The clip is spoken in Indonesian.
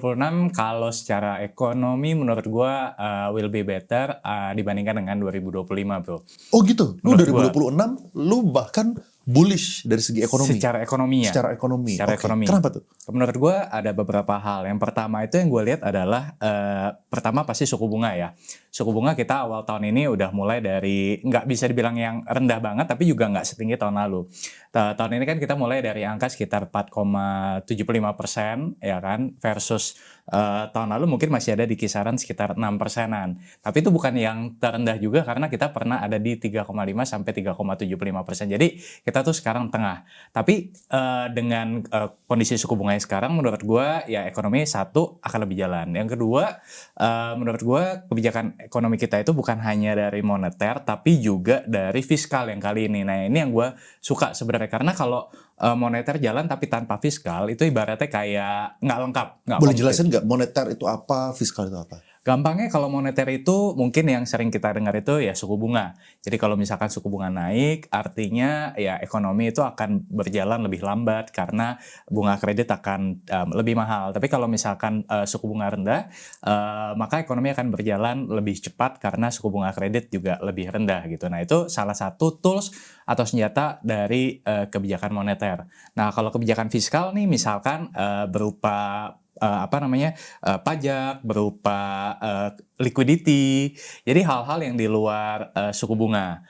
26 kalau secara ekonomi menurut gua, will be better, dibandingkan dengan 2025, Bro. Oh gitu? Lu Menurut gua. 2026 lu bahkan bullish dari segi ekonomi? Secara ekonomi ya. Secara ekonomi, Secara oke. ekonomi. Kenapa tuh? Menurut gua ada beberapa hal. Yang pertama itu yang gue lihat adalah, pertama pasti suku bunga ya. Suku bunga kita awal tahun ini udah mulai dari nggak bisa dibilang yang rendah banget, tapi juga nggak setinggi tahun lalu. Tahun ini kan kita mulai dari angka sekitar 4,75% ya kan, versus tahun lalu mungkin masih ada di kisaran sekitar 6%-an. Tapi itu bukan yang terendah juga karena kita pernah ada di 3,5 sampai 3,75%. Jadi kita tuh sekarang tengah. Tapi dengan kondisi suku bunganya sekarang, menurut gue ya ekonomi satu akan lebih jalan. Yang kedua, menurut gue kebijakan ekonomi kita itu bukan hanya dari moneter, tapi juga dari fiskal yang kali ini. Nah ini yang gue suka sebenarnya, karena kalau moneter jalan tapi tanpa fiskal itu ibaratnya kayak nggak lengkap, nggak Boleh komplit. jelasin nggak moneter itu apa, fiskal itu apa? Gampangnya kalau moneter itu mungkin yang sering kita dengar itu ya suku bunga. Jadi kalau misalkan suku bunga naik, artinya ya ekonomi itu akan berjalan lebih lambat karena bunga kredit akan lebih mahal. Tapi kalau misalkan suku bunga rendah, maka ekonomi akan berjalan lebih cepat karena suku bunga kredit juga lebih rendah gitu. Nah itu salah satu tools atau senjata dari kebijakan moneter. Nah kalau kebijakan fiskal nih misalkan berupa pajak, berupa liquidity, jadi hal-hal yang di luar suku bunga.